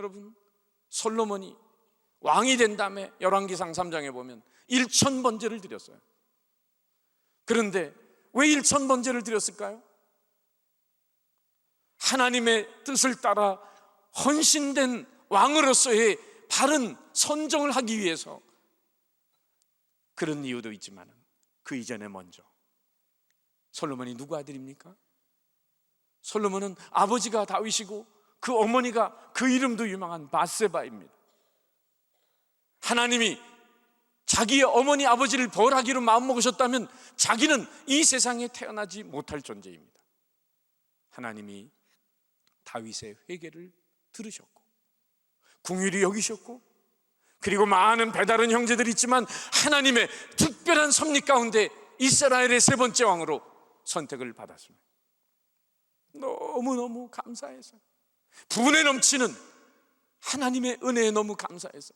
여러분, 솔로몬이 왕이 된 다음에 열왕기상 3장에 보면 1000번제를 드렸어요. 그런데 왜 1000번제를 드렸을까요? 하나님의 뜻을 따라 헌신된 왕으로서의 바른 선정을 하기 위해서, 그런 이유도 있지만 그 이전에 먼저 솔로몬이 누구 아들입니까? 솔로몬은 아버지가 다윗이고 그 어머니가 그 이름도 유명한 바세바입니다. 하나님이 자기의 어머니 아버지를 벌하기로 마음먹으셨다면 자기는 이 세상에 태어나지 못할 존재입니다. 하나님이 다윗의 회개를 들으셨고 긍휼히 여기셨고, 그리고 많은 배다른 형제들이 있지만 하나님의 특별한 섭리 가운데 이스라엘의 세 번째 왕으로 선택을 받았습니다. 너무너무 감사해서, 분에 넘치는 하나님의 은혜에 너무 감사해서,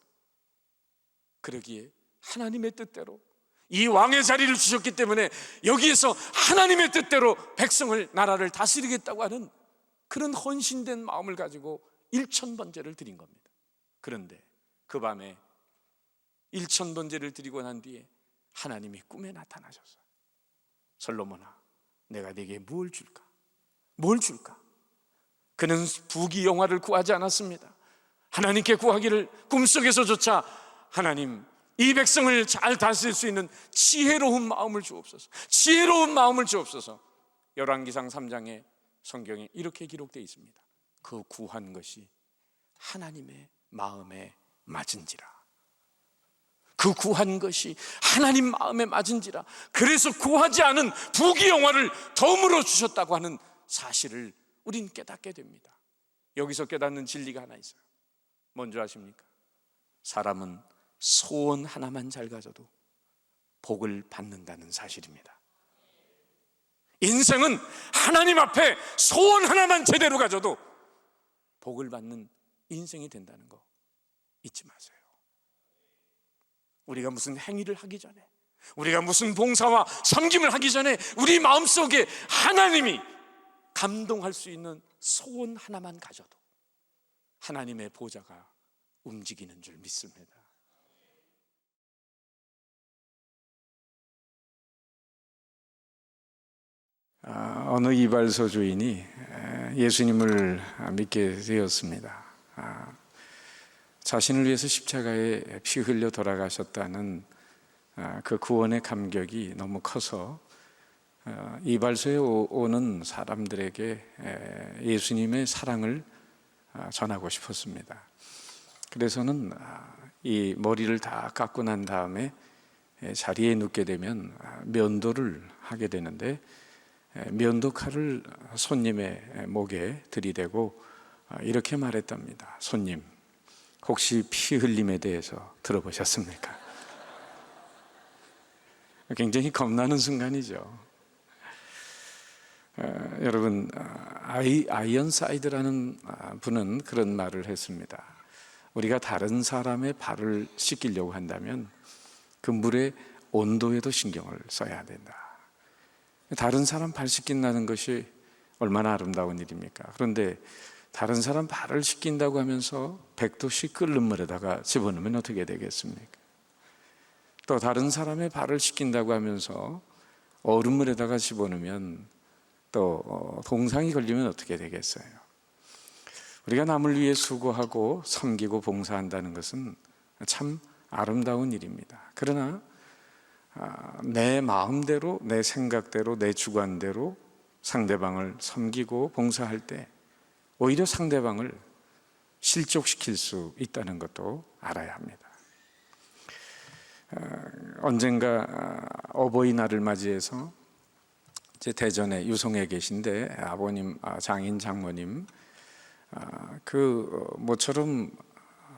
그러기에 하나님의 뜻대로 이 왕의 자리를 주셨기 때문에 여기에서 하나님의 뜻대로 백성을, 나라를 다스리겠다고 하는 그런 헌신된 마음을 가지고 1000번제를 드린 겁니다. 그런데 그 밤에 1000번제를 드리고 난 뒤에 하나님이 꿈에 나타나셨어요. 솔로몬아, 내가 네게 뭘 줄까? 뭘 줄까? 그는 부귀영화를 구하지 않았습니다. 하나님께 구하기를 꿈속에서조차 하나님, 이 백성을 잘 다스릴 수 있는 지혜로운 마음을 주옵소서, 지혜로운 마음을 주옵소서. 열왕기상 3장에 성경에 이렇게 기록되어 있습니다. 그 구한 것이 하나님의 마음에 맞은지라. 그 구한 것이 하나님 마음에 맞은지라. 그래서 구하지 않은 부귀영화를 덤으로 주셨다고 하는 사실을 우린 깨닫게 됩니다. 여기서 깨닫는 진리가 하나 있어요. 뭔지 아십니까? 사람은 소원 하나만 잘 가져도 복을 받는다는 사실입니다. 인생은 하나님 앞에 소원 하나만 제대로 가져도 복을 받는 인생이 된다는 거 잊지 마세요. 우리가 무슨 행위를 하기 전에, 우리가 무슨 봉사와 섬김을 하기 전에 우리 마음속에 하나님이 감동할 수 있는 소원 하나만 가져도 하나님의 보좌가 움직이는 줄 믿습니다. 어느 이발소 주인이 예수님을 믿게 되었습니다. 자신을 위해서 십자가에 피 흘려 돌아가셨다는 그 구원의 감격이 너무 커서 이발소에 오는 사람들에게 예수님의 사랑을 전하고 싶었습니다. 그래서는 이 머리를 다 깎고 난 다음에 자리에 눕게 되면 면도를 하게 되는데, 면도 칼을 손님의 목에 들이대고 이렇게 말했답니다. 손님, 혹시 피 흘림에 대해서 들어보셨습니까? 굉장히 겁나는 순간이죠. 여러분, 아이언사이드라는 분은 그런 말을 했습니다. 우리가 다른 사람의 발을 씻기려고 한다면 그 물의 온도에도 신경을 써야 된다. 다른 사람 발 씻긴다는 것이 얼마나 아름다운 일입니까? 그런데 다른 사람 발을 씻긴다고 하면서 100도씩 끓는 물에다가 집어넣으면 어떻게 되겠습니까? 또 다른 사람의 발을 씻긴다고 하면서 얼음물에다가 집어넣으면 또 동상이 걸리면 어떻게 되겠어요? 우리가 남을 위해 수고하고 섬기고 봉사한다는 것은 참 아름다운 일입니다. 그러나 내 마음대로, 내 생각대로, 내 주관대로 상대방을 섬기고 봉사할 때 오히려 상대방을 실족시킬 수 있다는 것도 알아야 합니다. 언젠가 어버이날을 맞이해서 제 대전에 유성에 계신데 아버님, 장인, 장모님 모처럼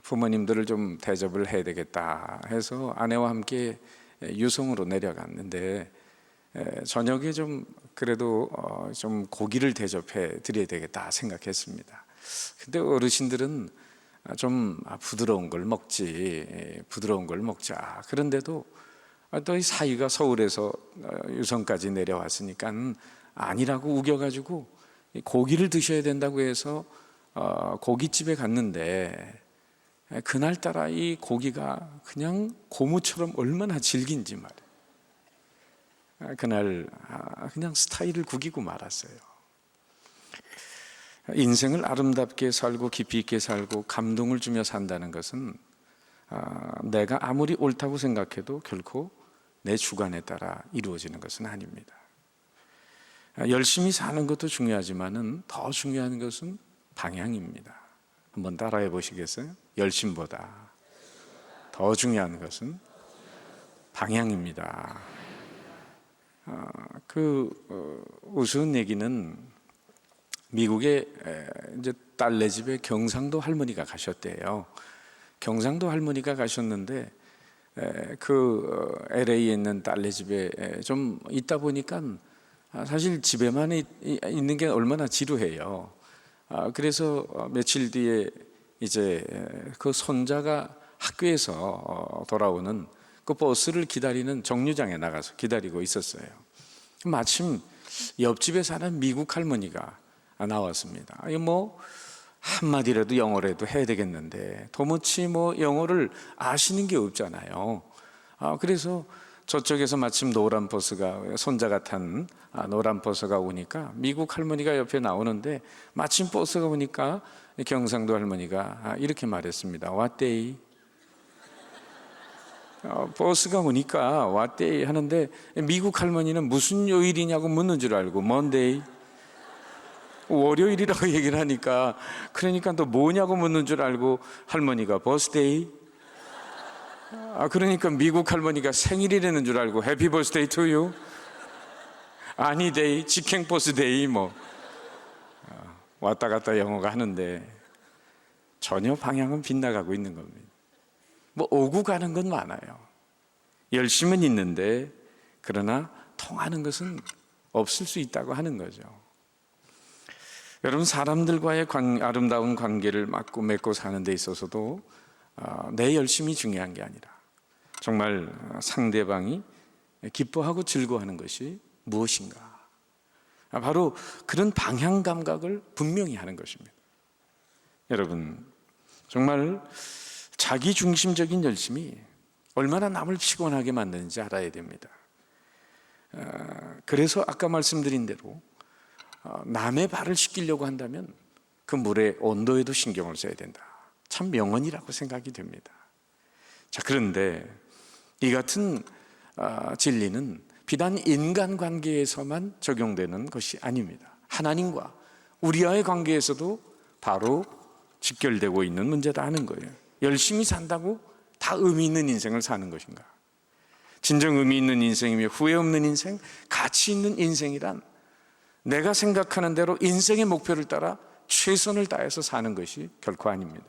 부모님들을 좀 대접을 해야 되겠다 해서 아내와 함께 유성으로 내려갔는데 저녁에 좀 그래도 좀 고기를 대접해 드려야 되겠다 생각했습니다. 근데 어르신들은 좀 부드러운 걸 먹지, 부드러운 걸 먹자. 그런데도 또 이 사위가 서울에서 유성까지 내려왔으니까 아니라고 우겨가지고 고기를 드셔야 된다고 해서 고깃집에 갔는데 그날따라 이 고기가 그냥 고무처럼 얼마나 질긴지 말이에요. 그날 그냥 스타일을 구기고 말았어요. 인생을 아름답게 살고 깊이 있게 살고 감동을 주며 산다는 것은 내가 아무리 옳다고 생각해도 결코 내 주관에 따라 이루어지는 것은 아닙니다. 열심히 사는 것도 중요하지만은 더 중요한 것은 방향입니다. 한번 따라해 보시겠어요? 열심보다 더 중요한 것은 방향입니다. 우스운 얘기는 미국에 이제 딸네 집에 경상도 할머니가 가셨대요. 경상도 할머니가 가셨는데 LA에 있는 딸네 집에 좀 있다 보니까 사실 집에만 있는 게 얼마나 지루해요. 그래서 며칠 뒤에 이제 그 손자가 학교에서 돌아오는 그 버스를 기다리는 정류장에 나가서 기다리고 있었어요. 마침 옆집에 사는 미국 할머니가 나왔습니다. 한마디라도 영어라도 해야 되겠는데 도무지 영어를 아시는 게 없잖아요. 그래서 저쪽에서 마침 노란 버스가 손자가 탄 노란 버스가 오니까 미국 할머니가 옆에 나오는데 마침 버스가 오니까 경상도 할머니가 이렇게 말했습니다. What day? 버스가 오니까 What day 하는데 미국 할머니는 무슨 요일이냐고 묻는 줄 알고 Monday, 월요일이라고 얘기를 하니까 그러니까 또 뭐냐고 묻는 줄 알고 할머니가 버스데이, 그러니까 미국 할머니가 생일이라는 줄 알고 해피 버스데이 투 유, 아니데이, 직행 버스데이 왔다 갔다 영어가 하는데 전혀 방향은 빗나가고 있는 겁니다. 오고 가는 건 많아요. 열심은 있는데 그러나 통하는 것은 없을 수 있다고 하는 거죠. 여러분, 사람들과의 아름다운 관계를 맺고 사는 데 있어서도 내 열심이 중요한 게 아니라 정말 상대방이 기뻐하고 즐거워하는 것이 무엇인가, 바로 그런 방향 감각을 분명히 하는 것입니다. 여러분, 정말 자기중심적인 열심이 얼마나 남을 피곤하게 만드는지 알아야 됩니다. 그래서 아까 말씀드린 대로 남의 발을 씻기려고 한다면 그 물의 온도에도 신경을 써야 된다. 참 명언이라고 생각이 됩니다. 자, 그런데 이 같은 진리는 비단 인간관계에서만 적용되는 것이 아닙니다. 하나님과 우리와의 관계에서도 바로 직결되고 있는 문제다 하는 거예요. 열심히 산다고 다 의미 있는 인생을 사는 것인가? 진정 의미 있는 인생이며 후회 없는 인생, 가치 있는 인생이란 내가 생각하는 대로 인생의 목표를 따라 최선을 다해서 사는 것이 결코 아닙니다.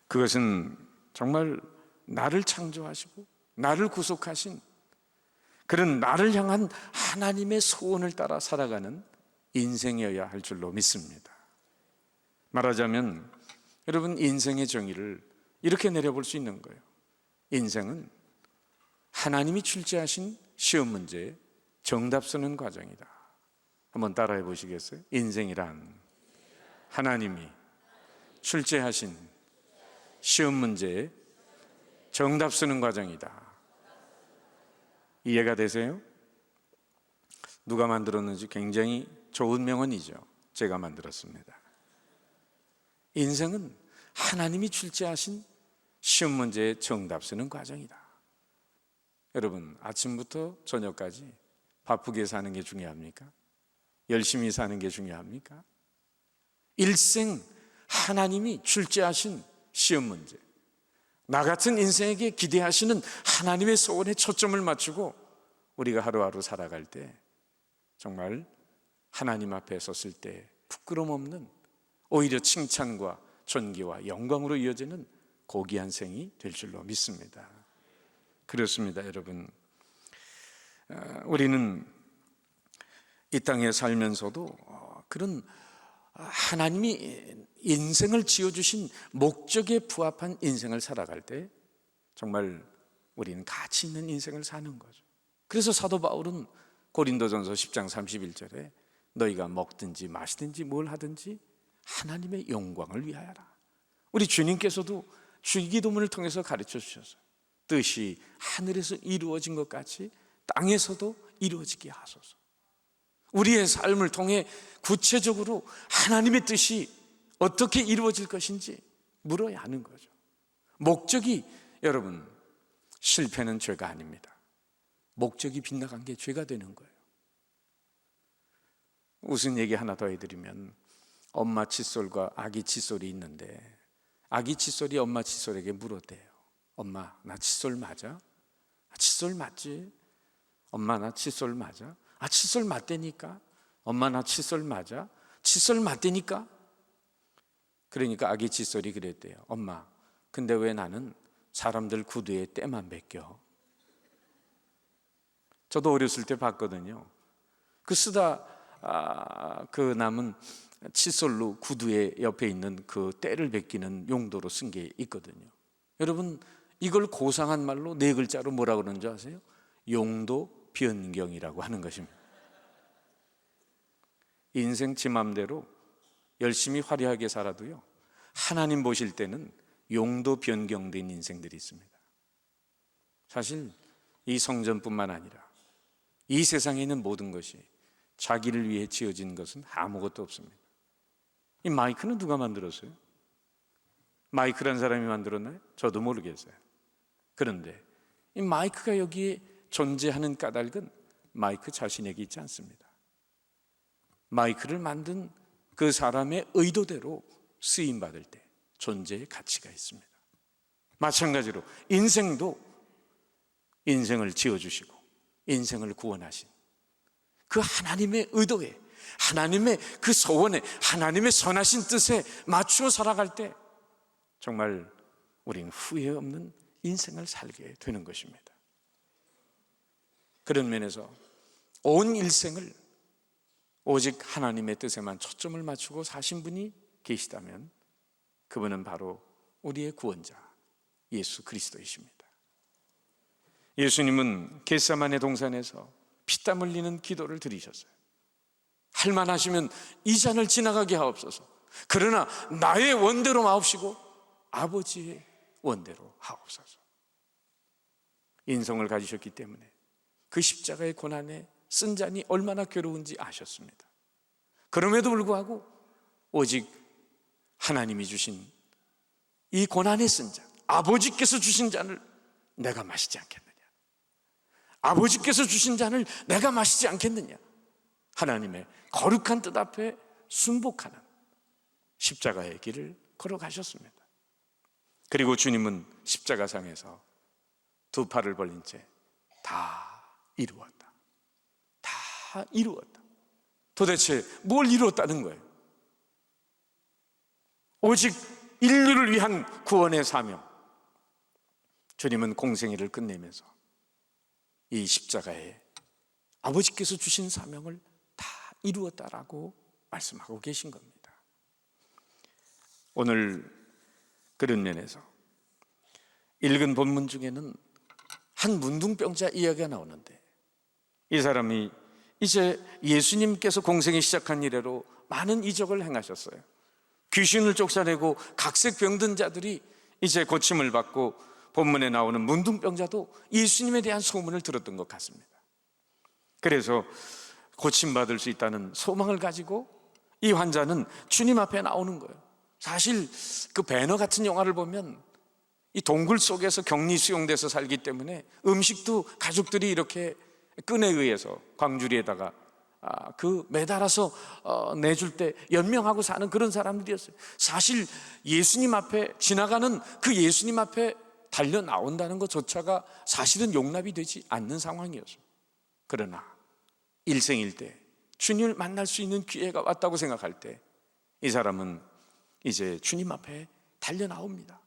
그것은 정말 나를 창조하시고 나를 구속하신 그런 나를 향한 하나님의 소원을 따라 살아가는 인생이어야 할 줄로 믿습니다. 말하자면 여러분, 인생의 정의를 이렇게 내려볼 수 있는 거예요. 인생은 하나님이 출제하신 시험 문제에 정답 쓰는 과정이다. 한번 따라해 보시겠어요? 인생이란 하나님이 출제하신 시험 문제에 정답 쓰는 과정이다. 이해가 되세요? 누가 만들었는지 굉장히 좋은 명언이죠. 제가 만들었습니다. 인생은 하나님이 출제하신 시험 문제에 정답 쓰는 과정이다. 여러분, 아침부터 저녁까지 바쁘게 사는 게 중요합니까? 열심히 사는 게 중요합니까? 일생 하나님이 출제하신 시험 문제, 나 같은 인생에게 기대하시는 하나님의 소원에 초점을 맞추고 우리가 하루하루 살아갈 때 정말 하나님 앞에 섰을 때 부끄럼 없는, 오히려 칭찬과 존귀와 영광으로 이어지는 고귀한 생이 될 줄로 믿습니다. 그렇습니다, 여러분. 우리는 이 땅에 살면서도 그런 하나님이 인생을 지어주신 목적에 부합한 인생을 살아갈 때 정말 우리는 가치 있는 인생을 사는 거죠. 그래서 사도 바울은 고린도전서 10장 31절에 너희가 먹든지 마시든지 뭘 하든지 하나님의 영광을 위하여라. 우리 주님께서도 주기도문을 통해서 가르쳐 주셨어요. 뜻이 하늘에서 이루어진 것 같이 땅에서도 이루어지게 하소서. 우리의 삶을 통해 구체적으로 하나님의 뜻이 어떻게 이루어질 것인지 물어야 하는 거죠. 목적이, 여러분, 실패는 죄가 아닙니다. 목적이 빗나간 게 죄가 되는 거예요. 무슨 얘기 하나 더 해드리면, 엄마 칫솔과 아기 칫솔이 있는데 아기 칫솔이 엄마 칫솔에게 물었대요. 엄마, 나 칫솔 맞아? 칫솔 맞지? 엄마, 나 칫솔 맞아? 칫솔 맞다니까? 엄마, 나 칫솔 맞아? 칫솔 맞다니까? 그러니까 아기 칫솔이 그랬대요. 엄마, 근데 왜 나는 사람들 구두에 때만 벗겨? 저도 어렸을 때 봤거든요. 그 쓰다 그 남은 칫솔로 구두에 옆에 있는 그 때를 벗기는 용도로 쓴 게 있거든요. 여러분, 이걸 고상한 말로 4글자로 뭐라 그러는 줄 아세요? 용도 변경이라고 하는 것입니다. 인생 지 맘대로 열심히 화려하게 살아도요, 하나님 보실 때는 용도 변경된 인생들이 있습니다. 사실 이 성전뿐만 아니라 이 세상에 있는 모든 것이 자기를 위해 지어진 것은 아무것도 없습니다. 이 마이크는 누가 만들었어요? 마이크란 사람이 만들었나요? 저도 모르겠어요. 그런데 이 마이크가 여기에 존재하는 까닭은 마이크 자신에게 있지 않습니다. 마이크를 만든 그 사람의 의도대로 쓰임받을 때 존재의 가치가 있습니다. 마찬가지로 인생도 인생을 지어주시고 인생을 구원하신 그 하나님의 의도에, 하나님의 그 소원에, 하나님의 선하신 뜻에 맞추어 살아갈 때 정말 우리는 후회 없는 인생을 살게 되는 것입니다. 그런 면에서 온 일생을 오직 하나님의 뜻에만 초점을 맞추고 사신 분이 계시다면 그분은 바로 우리의 구원자 예수 그리스도이십니다. 예수님은 겟세마네 동산에서 피땀 흘리는 기도를 드리셨어요. 할만하시면 이 잔을 지나가게 하옵소서. 그러나 나의 원대로 마옵시고 아버지의 원대로 하옵소서. 인성을 가지셨기 때문에 그 십자가의 고난에 쓴 잔이 얼마나 괴로운지 아셨습니다. 그럼에도 불구하고 오직 하나님이 주신 이 고난에 쓴 잔, 아버지께서 주신 잔을 내가 마시지 않겠느냐, 아버지께서 주신 잔을 내가 마시지 않겠느냐, 하나님의 거룩한 뜻 앞에 순복하는 십자가의 길을 걸어가셨습니다. 그리고 주님은 십자가상에서 두 팔을 벌린 채 다 이루었다, 다 이루었다. 도대체 뭘 이루었다는 거예요? 오직 인류를 위한 구원의 사명. 주님은 공생애를 끝내면서 이 십자가에 아버지께서 주신 사명을 다 이루었다라고 말씀하고 계신 겁니다. 오늘 그런 면에서 읽은 본문 중에는 한 문둥병자 이야기가 나오는데, 이 사람이 이제 예수님께서 공생이 시작한 이래로 많은 이적을 행하셨어요. 귀신을 쫓아내고 각색 병든 자들이 이제 고침을 받고, 본문에 나오는 문둥병자도 예수님에 대한 소문을 들었던 것 같습니다. 그래서 고침받을 수 있다는 소망을 가지고 이 환자는 주님 앞에 나오는 거예요. 사실 그 배너 같은 영화를 보면 이 동굴 속에서 격리 수용돼서 살기 때문에 음식도 가족들이 이렇게 끈에 의해서 광주리에다가 그 매달아서 내줄 때 연명하고 사는 그런 사람들이었어요. 사실 예수님 앞에 지나가는 그 예수님 앞에 달려 나온다는 것조차가 사실은 용납이 되지 않는 상황이었어요. 그러나 일생일대 주님을 만날 수 있는 기회가 왔다고 생각할 때 이 사람은 이제 주님 앞에 달려 나옵니다.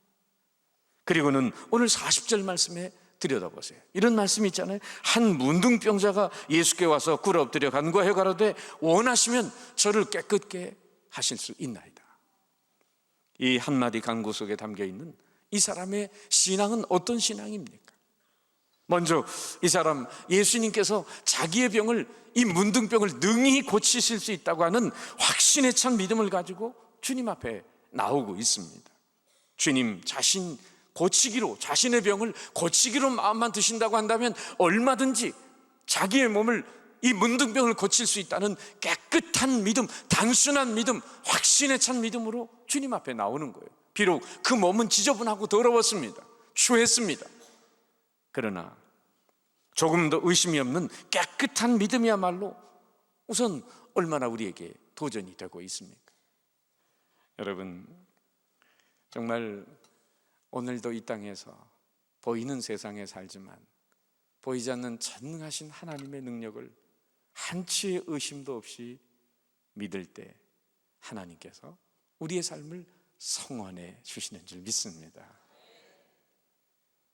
그리고는 오늘 40절 말씀에 들여다보세요. 이런 말씀이 있잖아요. 한 문둥병자가 예수께 와서 꿇어 엎드려 간구하여 가로되 원하시면 저를 깨끗게 하실 수 있나이다. 이 한마디 간구 속에 담겨있는 이 사람의 신앙은 어떤 신앙입니까? 먼저 이 사람, 예수님께서 자기의 병을, 이 문둥병을 능히 고치실 수 있다고 하는 확신에 찬 믿음을 가지고 주님 앞에 나오고 있습니다. 주님 자신 고치기로, 자신의 병을 고치기로 마음만 드신다고 한다면 얼마든지 자기의 몸을, 이 문둥병을 고칠 수 있다는 깨끗한 믿음, 단순한 믿음, 확신에 찬 믿음으로 주님 앞에 나오는 거예요. 비록 그 몸은 지저분하고 더러웠습니다. 추했습니다. 그러나 조금 더 의심이 없는 깨끗한 믿음이야말로 우선 얼마나 우리에게 도전이 되고 있습니까? 여러분, 정말 오늘도 이 땅에서 보이는 세상에 살지만 보이지 않는 전능하신 하나님의 능력을 한치의 의심도 없이 믿을 때 하나님께서 우리의 삶을 성원해 주시는 줄 믿습니다.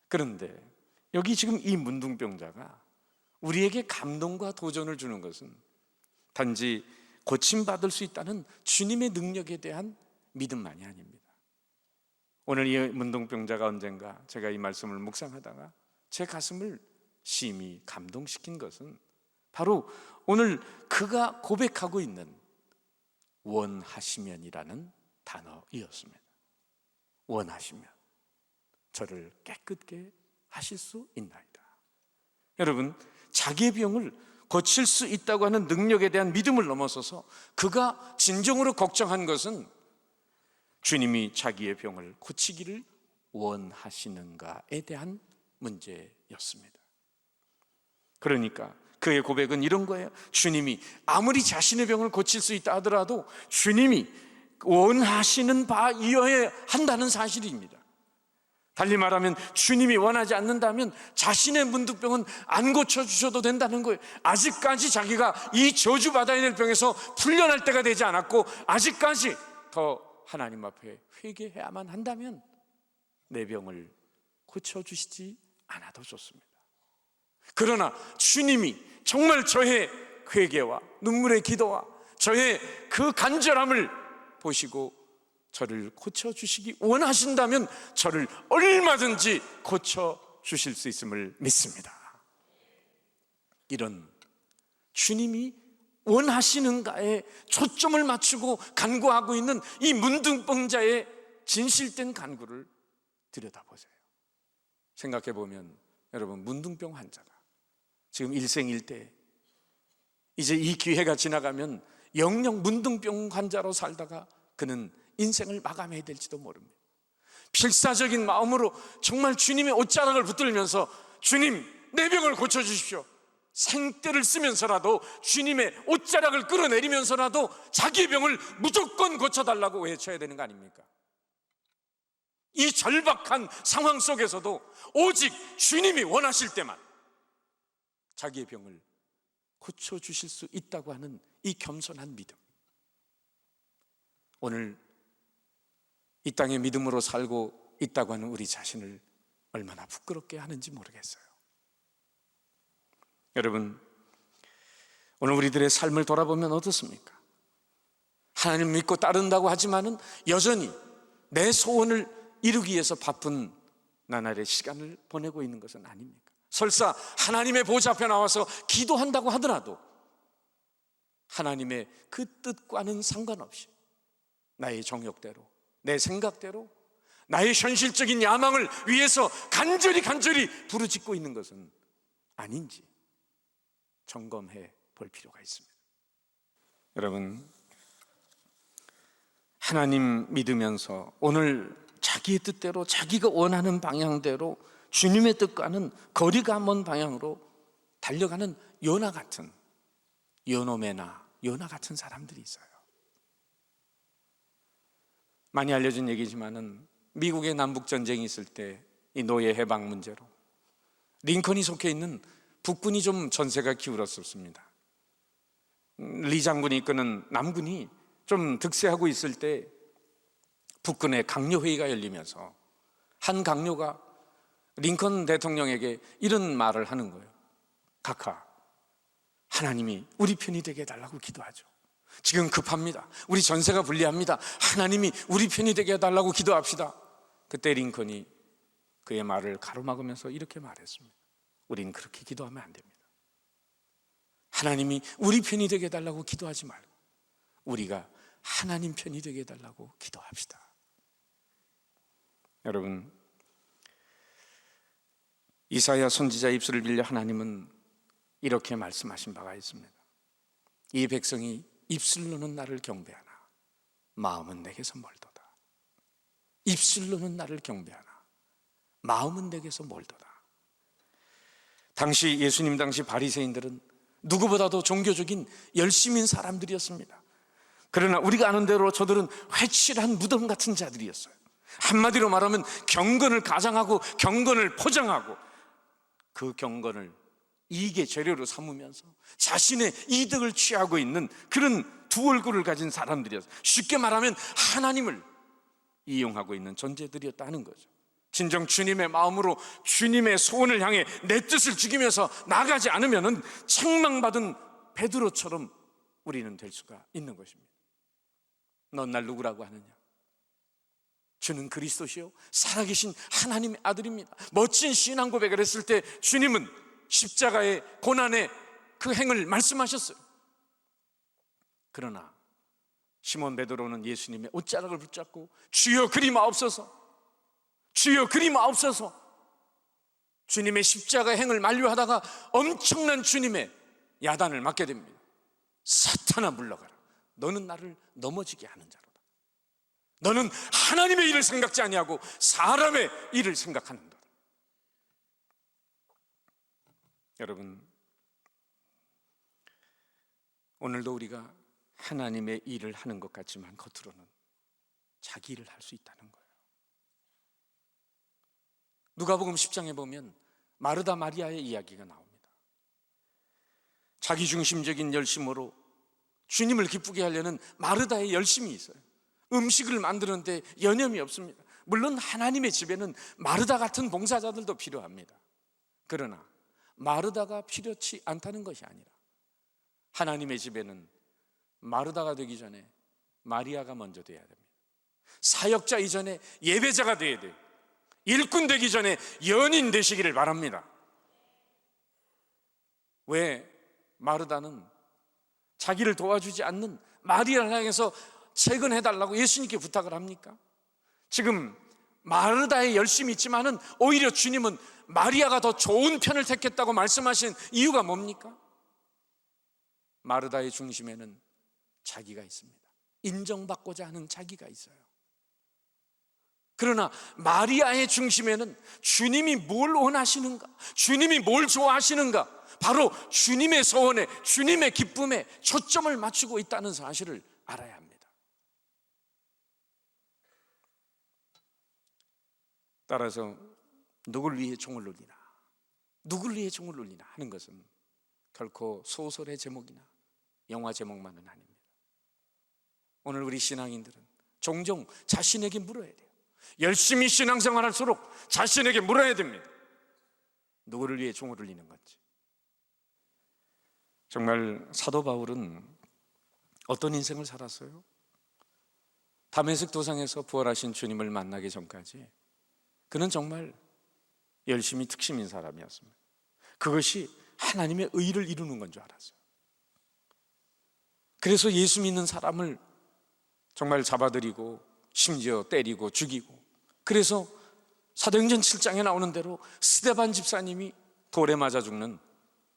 그런데 여기 지금 이 문둥병자가 우리에게 감동과 도전을 주는 것은 단지 고침받을 수 있다는 주님의 능력에 대한 믿음만이 아닙니다. 오늘 이 문둥병자가 언젠가 제가 이 말씀을 묵상하다가 제 가슴을 심히 감동시킨 것은 바로 오늘 그가 고백하고 있는 원하시면이라는 단어이었습니다. 원하시면 저를 깨끗게 하실 수 있나이다. 여러분, 자기의 병을 고칠 수 있다고 하는 능력에 대한 믿음을 넘어서서 그가 진정으로 걱정한 것은 주님이 자기의 병을 고치기를 원하시는가에 대한 문제였습니다. 그러니까 그의 고백은 이런 거예요. 주님이 아무리 자신의 병을 고칠 수 있다 하더라도 주님이 원하시는 바이어야 한다는 사실입니다. 달리 말하면 주님이 원하지 않는다면 자신의 문둥병은 안 고쳐주셔도 된다는 거예요. 아직까지 자기가 이 저주받아야 될 병에서 풀려날 때가 되지 않았고 아직까지 더 하나님 앞에 회개해야만 한다면 내 병을 고쳐주시지 않아도 좋습니다. 그러나 주님이 정말 저의 회개와 눈물의 기도와 저의 그 간절함을 보시고 저를 고쳐주시기 원하신다면 저를 얼마든지 고쳐주실 수 있음을 믿습니다. 이런 주님이 원하시는가에 초점을 맞추고 간구하고 있는 이 문둥병자의 진실된 간구를 들여다보세요. 생각해보면 여러분, 문둥병 환자가 지금 일생일대 이제 이 기회가 지나가면 영영 문둥병 환자로 살다가 그는 인생을 마감해야 될지도 모릅니다. 필사적인 마음으로 정말 주님의 옷자락을 붙들면서 주님, 내 병을 고쳐주십시오. 생떼를 쓰면서라도 주님의 옷자락을 끌어내리면서라도 자기의 병을 무조건 고쳐달라고 외쳐야 되는 거 아닙니까? 이 절박한 상황 속에서도 오직 주님이 원하실 때만 자기의 병을 고쳐주실 수 있다고 하는 이 겸손한 믿음, 오늘 이 땅에 믿음으로 살고 있다고 하는 우리 자신을 얼마나 부끄럽게 하는지 모르겠어요. 여러분, 오늘 우리들의 삶을 돌아보면 어떻습니까? 하나님 믿고 따른다고 하지만은 여전히 내 소원을 이루기 위해서 바쁜 나날의 시간을 보내고 있는 것은 아닙니까? 설사 하나님의 보좌 앞에 나와서 기도한다고 하더라도 하나님의 그 뜻과는 상관없이 나의 정욕대로, 내 생각대로, 나의 현실적인 야망을 위해서 간절히 부르짖고 있는 것은 아닌지 점검해 볼 필요가 있습니다. 여러분, 하나님 믿으면서 오늘 자기의 뜻대로, 자기가 원하는 방향대로 주님의 뜻과는 거리가 먼 방향으로 달려가는 요나 같은, 요노메나 요나 같은 사람들이 있어요. 많이 알려진 얘기지만은 미국의 남북전쟁이 있을 때 이 노예 해방 문제로 링컨이 속해 있는 북군이 좀 전세가 기울었었습니다. 리 장군이 이끄는 남군이 좀 득세하고 있을 때 북군의 강요회의가 열리면서 한 강요가 링컨 대통령에게 이런 말을 하는 거예요. 각하, 하나님이 우리 편이 되게 해달라고 기도하죠. 지금 급합니다. 우리 전세가 불리합니다. 하나님이 우리 편이 되게 해달라고 기도합시다. 그때 링컨이 그의 말을 가로막으면서 이렇게 말했습니다. 우린 그렇게 기도하면 안 됩니다. 하나님이 우리 편이 되게 해달라고 기도하지 말고 우리가 하나님 편이 되게 해달라고 기도합시다. 여러분, 이사야 선지자 입술을 빌려 하나님은 이렇게 말씀하신 바가 있습니다. 이 백성이 입술로는 나를 경배하나 마음은 내게서 멀도다. 입술로는 나를 경배하나 마음은 내게서 멀도다. 당시 예수님 당시 바리새인들은 누구보다도 종교적인 열심인 사람들이었습니다. 그러나 우리가 아는 대로 저들은 회칠한 무덤 같은 자들이었어요. 한마디로 말하면 경건을 가장하고 경건을 포장하고 그 경건을 이익의 재료로 삼으면서 자신의 이득을 취하고 있는 그런 두 얼굴을 가진 사람들이었어요. 쉽게 말하면 하나님을 이용하고 있는 존재들이었다는 거죠. 진정 주님의 마음으로 주님의 소원을 향해 내 뜻을 죽이면서 나가지 않으면 책망받은 베드로처럼 우리는 될 수가 있는 것입니다. 넌 날 누구라고 하느냐? 주는 그리스도시요 살아계신 하나님의 아들입니다. 멋진 신앙 고백을 했을 때 주님은 십자가의 고난의 그 행을 말씀하셨어요. 그러나 시몬 베드로는 예수님의 옷자락을 붙잡고 주여 그리 마옵소서, 주여 그리 마옵소서, 주님의 십자가 행을 만류하다가 엄청난 주님의 야단을 맞게 됩니다. 사탄아 물러가라. 너는 나를 넘어지게 하는 자로다. 너는 하나님의 일을 생각지 아니하고 사람의 일을 생각하는도다. 여러분, 오늘도 우리가 하나님의 일을 하는 것 같지만 겉으로는 자기 일을 할 수 있다는 거예요. 누가복음 10장에 보면 마르다 마리아의 이야기가 나옵니다. 자기중심적인 열심으로 주님을 기쁘게 하려는 마르다의 열심이 있어요. 음식을 만드는데 여념이 없습니다. 물론 하나님의 집에는 마르다 같은 봉사자들도 필요합니다. 그러나 마르다가 필요치 않다는 것이 아니라 하나님의 집에는 마르다가 되기 전에 마리아가 먼저 돼야 됩니다. 사역자 이전에 예배자가 돼야 돼요. 일꾼 되기 전에 연인 되시기를 바랍니다. 왜 마르다는 자기를 도와주지 않는 마리아를 향해서 채근해달라고 예수님께 부탁을 합니까? 지금 마르다의 열심이 있지만은 오히려 주님은 마리아가 더 좋은 편을 택했다고 말씀하신 이유가 뭡니까? 마르다의 중심에는 자기가 있습니다. 인정받고자 하는 자기가 있어요. 그러나 마리아의 중심에는 주님이 뭘 원하시는가, 주님이 뭘 좋아하시는가, 바로 주님의 소원에, 주님의 기쁨에 초점을 맞추고 있다는 사실을 알아야 합니다. 따라서 누굴 위해 종을 울리나, 누굴 위해 종을 울리나 하는 것은 결코 소설의 제목이나 영화 제목만은 아닙니다. 오늘 우리 신앙인들은 종종 자신에게 물어야 돼요. 열심히 신앙생활할수록 자신에게 물어야 됩니다. 누구를 위해 종을 울리는 건지. 정말 사도 바울은 어떤 인생을 살았어요? 다메섹 도상에서 부활하신 주님을 만나기 전까지 그는 정말 열심히 특심인 사람이었습니다. 그것이 하나님의 의를 이루는 건 줄 알았어요. 그래서 예수 믿는 사람을 정말 잡아들이고 심지어 때리고 죽이고, 그래서 사도행전 7장에 나오는 대로 스데반 집사님이 돌에 맞아 죽는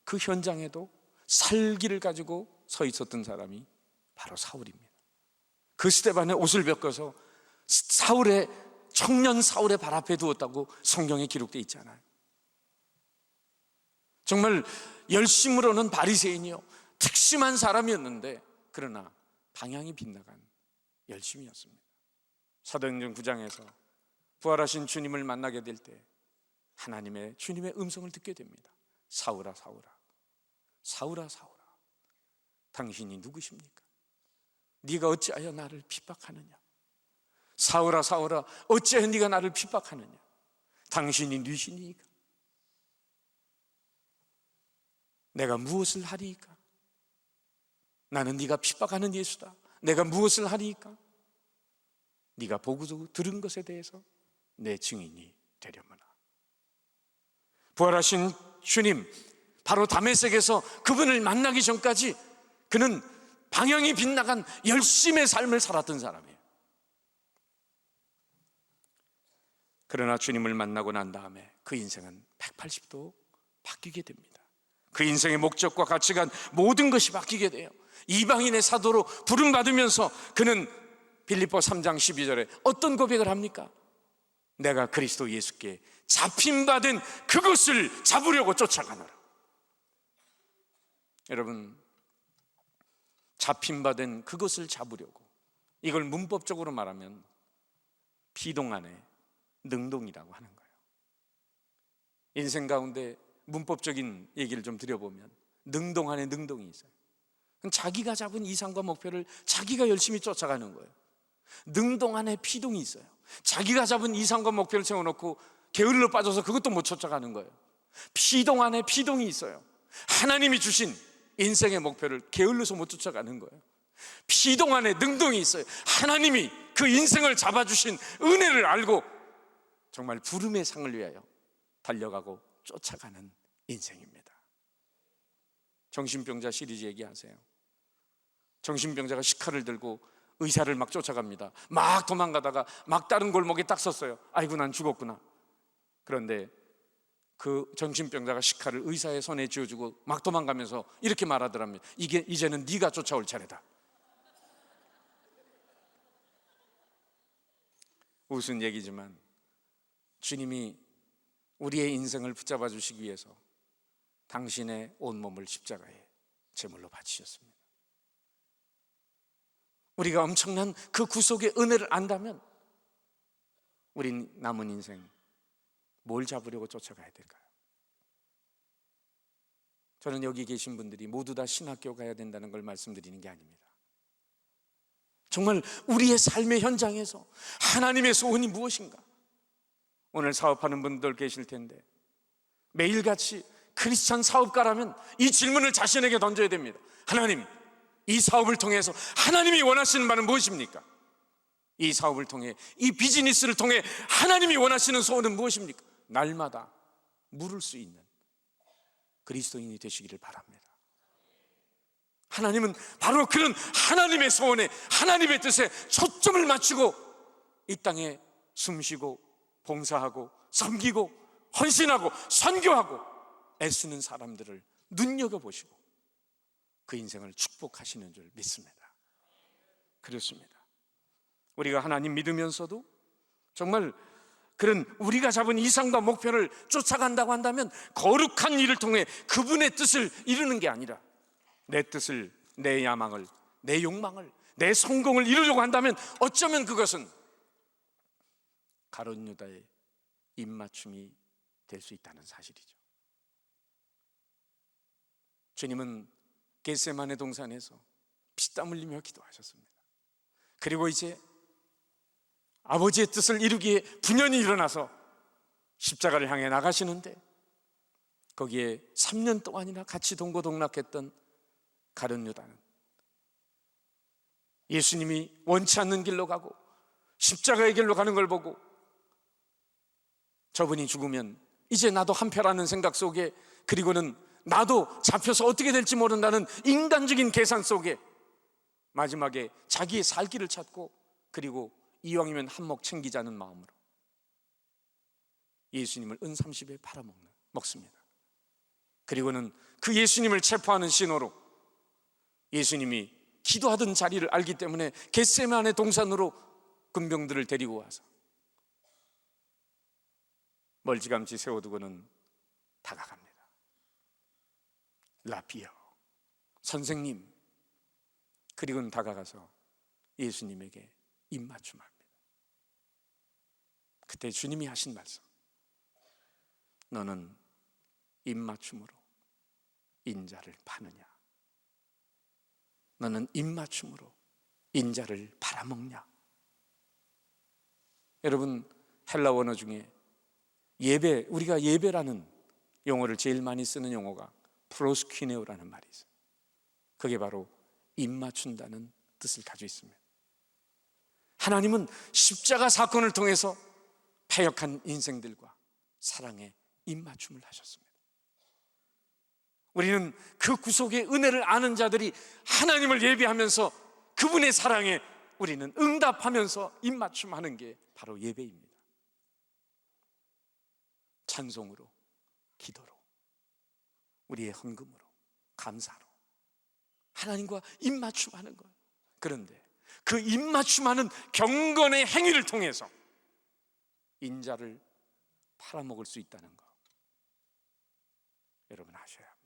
그 현장에도 살기를 가지고 서 있었던 사람이 바로 사울입니다. 그 스데반의 옷을 벗겨서 청년 사울의 발 앞에 두었다고 성경에 기록되어 있잖아요. 정말 열심으로는 바리새인이요 특심한 사람이었는데, 그러나 방향이 빗나간 열심이었습니다. 사도행전 9장에서 부활하신 주님을 만나게 될 때 주님의 음성을 듣게 됩니다. 사울아 사울아, 사울아 사울아, 당신이 누구십니까? 네가 어찌하여 나를 핍박하느냐? 사울아 사울아, 어찌하여 네가 나를 핍박하느냐? 당신이 누구시니까? 내가 무엇을 하리이까? 나는 네가 핍박하는 예수다. 내가 무엇을 하리이까? 네가 보고 들은 것에 대해서 내 증인이 되려무나. 부활하신 주님, 바로 다메섹에서 그분을 만나기 전까지 그는 방향이 빗나간 열심의 삶을 살았던 사람이에요. 그러나 주님을 만나고 난 다음에 그 인생은 180도 바뀌게 됩니다. 그 인생의 목적과 가치관, 모든 것이 바뀌게 돼요. 이방인의 사도로 부름받으면서 그는 빌립보 3장 12절에 어떤 고백을 합니까? 내가 그리스도 예수께 잡힘받은 그것을 잡으려고 쫓아가노라. 여러분, 잡힘받은 그것을 잡으려고, 이걸 문법적으로 말하면 피동안의 능동이라고 하는 거예요. 인생 가운데 문법적인 얘기를 좀 드려보면 능동 안에 능동이 있어요. 자기가 잡은 이상과 목표를 자기가 열심히 쫓아가는 거예요. 능동 안에 피동이 있어요. 자기가 잡은 이상과 목표를 세워놓고 게을러 빠져서 그것도 못 쫓아가는 거예요. 피동 안에 피동이 있어요. 하나님이 주신 인생의 목표를 게을러서 못 쫓아가는 거예요. 피동 안에 능동이 있어요. 하나님이 그 인생을 잡아주신 은혜를 알고 정말 부름의 상을 위하여 달려가고 쫓아가는 인생입니다. 정신병자 시리즈 얘기하세요. 정신병자가 식칼을 들고 의사를 막 쫓아갑니다. 막 도망가다가 막 다른 골목에 딱 섰어요. 아이고, 난 죽었구나. 그런데 그 정신병자가 식칼을 의사의 손에 쥐어주고 막 도망가면서 이렇게 말하더랍니다. 이제는 네가 쫓아올 차례다. 웃은 얘기지만 주님이 우리의 인생을 붙잡아 주시기 위해서 당신의 온몸을 십자가에 제물로 바치셨습니다. 우리가 엄청난 그 구속의 은혜를 안다면 우린 남은 인생 뭘 잡으려고 쫓아가야 될까요? 저는 여기 계신 분들이 모두 다 신학교 가야 된다는 걸 말씀드리는 게 아닙니다. 정말 우리의 삶의 현장에서 하나님의 소원이 무엇인가? 오늘 사업하는 분들 계실 텐데 매일같이 크리스찬 사업가라면 이 질문을 자신에게 던져야 됩니다. 하나님, 이 사업을 통해서 하나님이 원하시는 바는 무엇입니까? 이 사업을 통해, 이 비즈니스를 통해 하나님이 원하시는 소원은 무엇입니까? 날마다 물을 수 있는 그리스도인이 되시기를 바랍니다. 하나님은 바로 그런 하나님의 소원에, 하나님의 뜻에 초점을 맞추고 이 땅에 숨쉬고 봉사하고 섬기고 헌신하고 선교하고 애쓰는 사람들을 눈여겨보시고 그 인생을 축복하시는 줄 믿습니다. 그렇습니다. 우리가 하나님 믿으면서도 정말 그런 우리가 잡은 이상과 목표를 쫓아간다고 한다면 거룩한 일을 통해 그분의 뜻을 이루는 게 아니라 내 뜻을, 내 야망을, 내 욕망을, 내 성공을 이루려고 한다면 어쩌면 그것은 가룟 유다의 입맞춤이 될 수 있다는 사실이죠. 주님은 겟세마네 동산에서 피땀 흘리며 기도하셨습니다. 그리고 이제 아버지의 뜻을 이루기 위해 분연히 일어나서 십자가를 향해 나가시는데 거기에 3년 동안이나 같이 동고동락했던 가룟 유다는 예수님이 원치 않는 길로 가고 십자가의 길로 가는 걸 보고 저분이 죽으면 이제 나도 한패라는 생각 속에, 그리고는 나도 잡혀서 어떻게 될지 모른다는 인간적인 계산 속에 마지막에 자기의 살 길을 찾고, 그리고 이왕이면 한몫 챙기자는 마음으로 예수님을 은30에 팔아먹습니다. 그리고는 그 예수님을 체포하는 신호로 예수님이 기도하던 자리를 알기 때문에 겟세마네 동산으로 군병들을 데리고 와서 멀찌감치 세워두고는 다가갑니다. 라피어, 선생님. 그리고는 다가가서 예수님에게 입맞춤합니다. 그때 주님이 하신 말씀, 너는 입맞춤으로 인자를 파느냐? 너는 입맞춤으로 인자를 팔아먹냐? 여러분, 헬라 원어 중에 예배, 우리가 예배라는 용어를 제일 많이 쓰는 용어가 프로스퀴네오라는 말이 있어요. 그게 바로 입맞춘다는 뜻을 가지고 있습니다. 하나님은 십자가 사건을 통해서 패역한 인생들과 사랑의 입맞춤을 하셨습니다. 우리는 그 구속의 은혜를 아는 자들이 하나님을 예배하면서 그분의 사랑에 우리는 응답하면서 입맞춤하는 게 바로 예배입니다. 찬송으로, 기도로, 우리의 헌금으로, 감사로 하나님과 입맞춤하는 거예요. 그런데 그 입맞춤하는 경건의 행위를 통해서 인자를 팔아먹을 수 있다는 거 여러분 아셔야 합니다.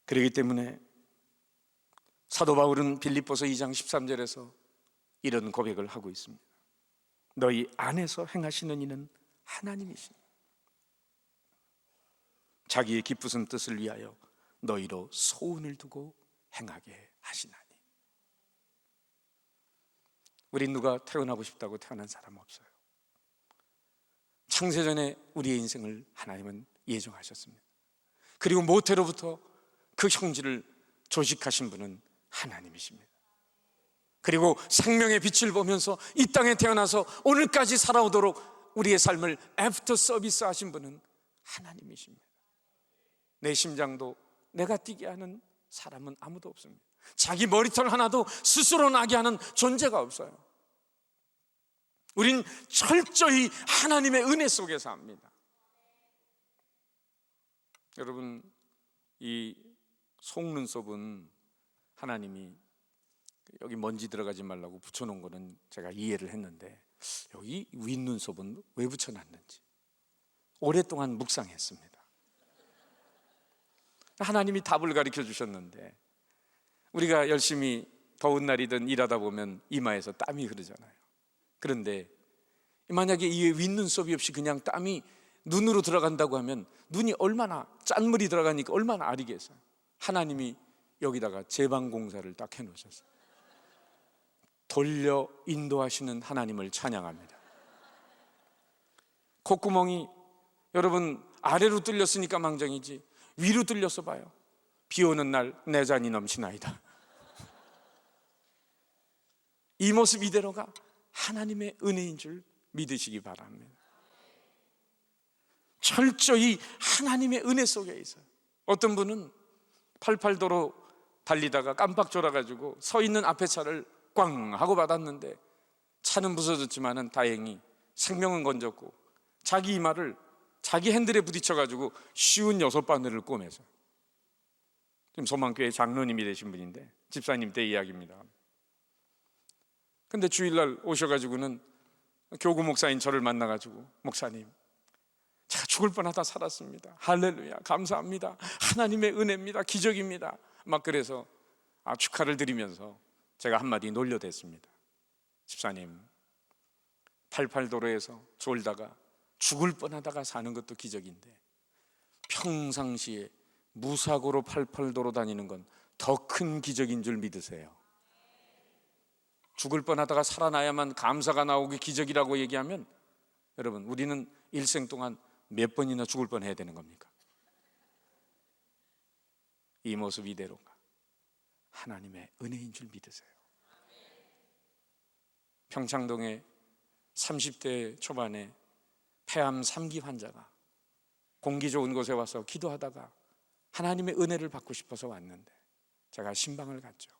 그렇기 때문에 사도 바울은 빌립보서 2장 13절에서 이런 고백을 하고 있습니다. 너희 안에서 행하시는 이는 하나님이시니 자기의 기쁘신 뜻을 위하여 너희로 소원을 두고 행하게 하시나니. 우리 누가 태어나고 싶다고 태어난 사람 없어요. 창세전에 우리의 인생을 하나님은 예정하셨습니다. 그리고 모태로부터 그 형질을 조직하신 분은 하나님이십니다. 그리고 생명의 빛을 보면서 이 땅에 태어나서 오늘까지 살아오도록 우리의 삶을 애프터 서비스 하신 분은 하나님이십니다. 내 심장도 내가 뛰게 하는 사람은 아무도 없습니다. 자기 머리털 하나도 스스로 나게 하는 존재가 없어요. 우린 철저히 하나님의 은혜 속에서 합니다. 여러분, 이 속눈썹은 하나님이 여기 먼지 들어가지 말라고 붙여놓은 거는 제가 이해를 했는데 여기 윗눈썹은 왜 붙여놨는지 오랫동안 묵상했습니다. 하나님이 답을 가르쳐 주셨는데 우리가 열심히 더운 날이든 일하다 보면 이마에서 땀이 흐르잖아요. 그런데 만약에 이 윗눈썹이 없이 그냥 땀이 눈으로 들어간다고 하면 눈이 얼마나 짠물이 들어가니까 얼마나 아리겠어요. 하나님이 여기다가 제방공사를 딱 해놓으셨어요. 돌려 인도하시는 하나님을 찬양합니다. 콧구멍이 여러분 아래로 뚫렸으니까 망정이지 위로 뚫려서 봐요. 비 오는 날 내 잔이 넘치나이다. 이 모습 이대로가 하나님의 은혜인 줄 믿으시기 바랍니다. 철저히 하나님의 은혜 속에 있어요. 어떤 분은 88도로 달리다가 깜빡 졸아가지고 서 있는 앞에 차를 꽝 하고 받았는데 차는 부서졌지만은 다행히 생명은 건졌고 자기 이마를 자기 핸들에 부딪혀가지고 쉬운 6바늘을 꿰매서 지금 소망교회 장로님이 되신 분인데 집사님 때 이야기입니다. 근데 주일날 오셔가지고는 교구 목사인 저를 만나가지고 목사님 제가 죽을 뻔하다 살았습니다. 할렐루야 감사합니다. 하나님의 은혜입니다. 기적입니다. 막 그래서 축하를 드리면서 제가 한마디 놀려댔습니다. 집사님 88도로에서 졸다가 죽을 뻔하다가 사는 것도 기적인데 평상시에 무사고로 88도로 다니는 건 더 큰 기적인 줄 믿으세요. 죽을 뻔하다가 살아나야만 감사가 나오기 기적이라고 얘기하면 여러분 우리는 일생 동안 몇 번이나 죽을 뻔해야 되는 겁니까? 이 모습 이대로가 하나님의 은혜인 줄 믿으세요. 평창동에 30대 초반에 폐암 3기 환자가 공기 좋은 곳에 와서 기도하다가 하나님의 은혜를 받고 싶어서 왔는데 제가 신방을 갔죠.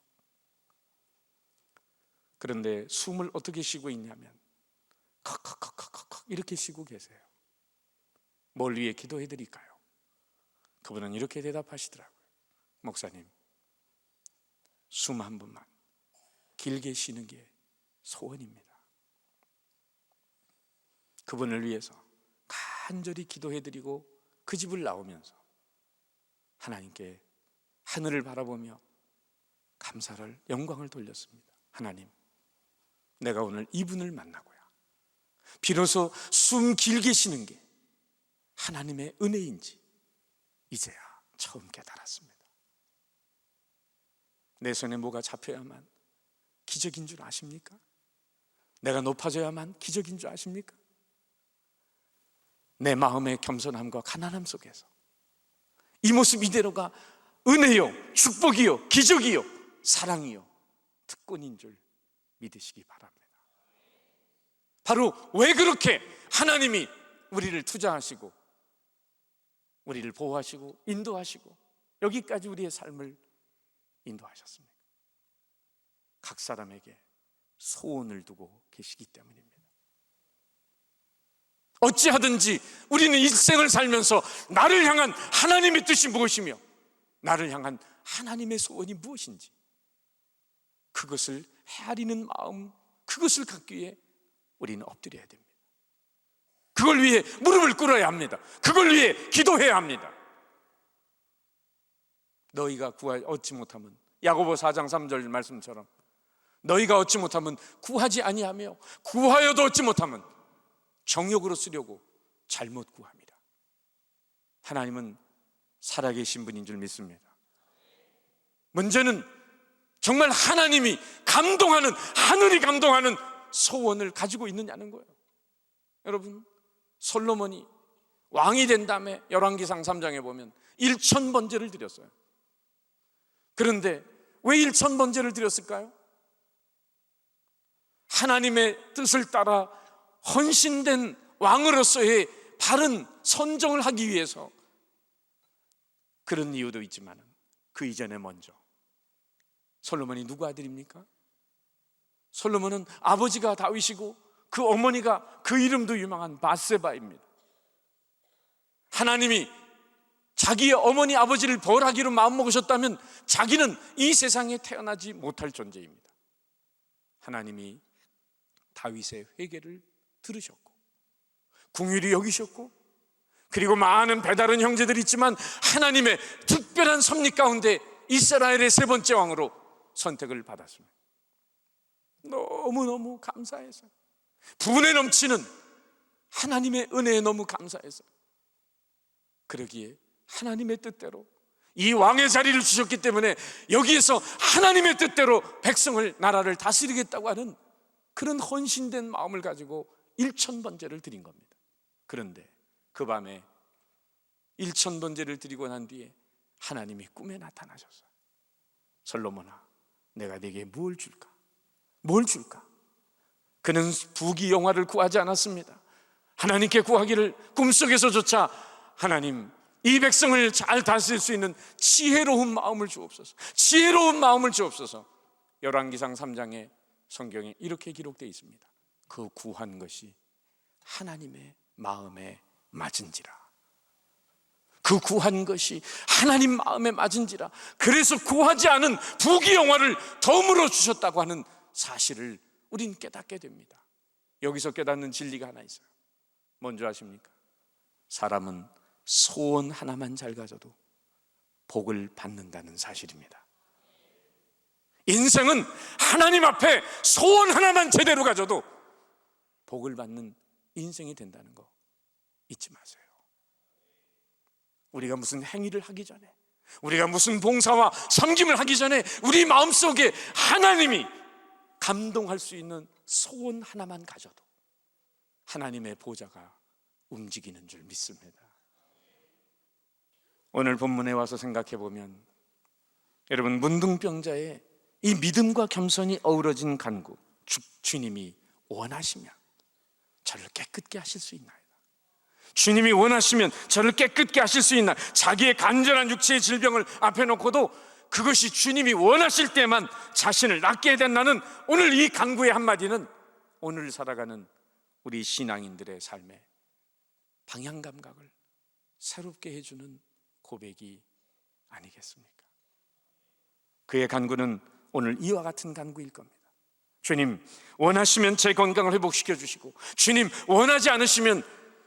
그런데 숨을 어떻게 쉬고 있냐면 컥컥컥컥컥 이렇게 쉬고 계세요. 뭘 위해 기도해 드릴까요? 그분은 이렇게 대답하시더라고요. 목사님 숨 한 번만 길게 쉬는 게 소원입니다. 그분을 위해서 간절히 기도해 드리고 그 집을 나오면서 하나님께 하늘을 바라보며 감사를 영광을 돌렸습니다. 하나님 내가 오늘 이분을 만나고야 비로소 숨 길게 쉬는 게 하나님의 은혜인지 이제야 처음 깨달았습니다. 내 손에 뭐가 잡혀야만 기적인 줄 아십니까? 내가 높아져야만 기적인 줄 아십니까? 내 마음의 겸손함과 가난함 속에서 이 모습 이대로가 은혜요, 축복이요, 기적이요, 사랑이요, 특권인 줄 믿으시기 바랍니다. 바로 왜 그렇게 하나님이 우리를 투자하시고 우리를 보호하시고 인도하시고 여기까지 우리의 삶을 인도하셨습니까? 각 사람에게 소원을 두고 계시기 때문입니다. 어찌하든지 우리는 일생을 살면서 나를 향한 하나님의 뜻이 무엇이며 나를 향한 하나님의 소원이 무엇인지 그것을 헤아리는 마음, 그것을 갖기 위해 우리는 엎드려야 됩니다. 그걸 위해 무릎을 꿇어야 합니다. 그걸 위해 기도해야 합니다. 너희가 얻지 못하면, 야고보 4장 3절 말씀처럼 너희가 얻지 못하면 구하지 아니하며 구하여도 얻지 못하면 정욕으로 쓰려고 잘못 구합니다. 하나님은 살아계신 분인 줄 믿습니다. 문제는 정말 하나님이 감동하는, 하늘이 감동하는 소원을 가지고 있느냐는 거예요. 여러분, 솔로몬이 왕이 된 다음에 열왕기상 3장에 보면 1000번제를 드렸어요. 그런데 왜 1000번제를 드렸을까요? 하나님의 뜻을 따라 헌신된 왕으로서의 바른 선정을 하기 위해서 그런 이유도 있지만 그 이전에 먼저 솔로몬이 누구 아들입니까? 솔로몬은 아버지가 다윗이고 그 어머니가 그 이름도 유명한 바세바입니다. 하나님이 자기의 어머니 아버지를 벌하기로 마음먹으셨다면 자기는 이 세상에 태어나지 못할 존재입니다. 하나님이 다윗의 회개를 들으셨고 긍휼히 여기셨고 그리고 많은 배다른 형제들이 있지만 하나님의 특별한 섭리 가운데 이스라엘의 세 번째 왕으로 선택을 받았습니다. 너무너무 감사해서 부은에 넘치는 하나님의 은혜에 너무 감사해서 그러기에 하나님의 뜻대로 이 왕의 자리를 주셨기 때문에 여기에서 하나님의 뜻대로 백성을, 나라를 다스리겠다고 하는 그런 헌신된 마음을 가지고 1000번제를 드린 겁니다. 그런데 그 밤에 1000번제를 드리고 난 뒤에 하나님이 꿈에 나타나셨어요. 솔로몬아, 내가 네게 뭘 줄까? 뭘 줄까? 그는 부귀영화를 구하지 않았습니다. 하나님께 구하기를 꿈속에서조차 하나님, 이 백성을 잘 다스릴 수 있는 지혜로운 마음을 주옵소서, 지혜로운 마음을 주옵소서. 열왕기상 3장에 성경에 이렇게 기록되어 있습니다. 그 구한 것이 하나님의 마음에 맞은지라. 그 구한 것이 하나님 마음에 맞은지라. 그래서 구하지 않은 부귀영화를 덤으로 주셨다고 하는 사실을 우린 깨닫게 됩니다. 여기서 깨닫는 진리가 하나 있어요. 뭔지 아십니까? 사람은 소원 하나만 잘 가져도 복을 받는다는 사실입니다. 인생은 하나님 앞에 소원 하나만 제대로 가져도 복을 받는 인생이 된다는 거 잊지 마세요. 우리가 무슨 행위를 하기 전에, 우리가 무슨 봉사와 섬김을 하기 전에 우리 마음속에 하나님이 감동할 수 있는 소원 하나만 가져도 하나님의 보좌가 움직이는 줄 믿습니다. 오늘 본문에 와서 생각해 보면 여러분, 문둥병자의 이 믿음과 겸손이 어우러진 간구, 주님이 원하시면 저를 깨끗게 하실 수 있나이다. 주님이 원하시면 저를 깨끗게 하실 수 있나. 자기의 간절한 육체의 질병을 앞에 놓고도 그것이 주님이 원하실 때만 자신을 낫게 해달라는 오늘 이 간구의 한마디는 오늘 살아가는 우리 신앙인들의 삶의 방향 감각을 새롭게 해주는 고백이 아니겠습니까? 그의 간구는 오늘 이와 같은 간구일 겁니다. 주님, 원하시면 제 건강을 회복시켜 주시고, 주님, 원하지 않으시면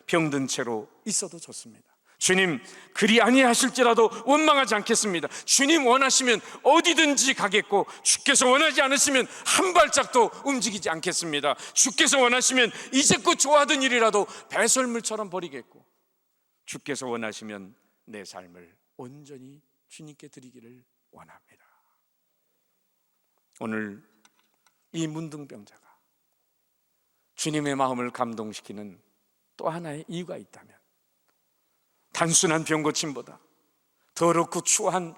병든 채로 있어도 좋습니다. 주님, 그리 아니하실지라도 원망하지 않겠습니다. 주님 원하시면 어디든지 가겠고, 주께서 원하지 않으시면 한 발짝도 움직이지 않겠습니다. 주께서 원하시면 이제껏 좋아하던 일이라도 배설물처럼 버리겠고, 주께서 원하시면 내 삶을 온전히 주님께 드리기를 원합니다. 오늘 이 문둥병자가 주님의 마음을 감동시키는 또 하나의 이유가 있다면, 단순한 병고침보다 더럽고 추한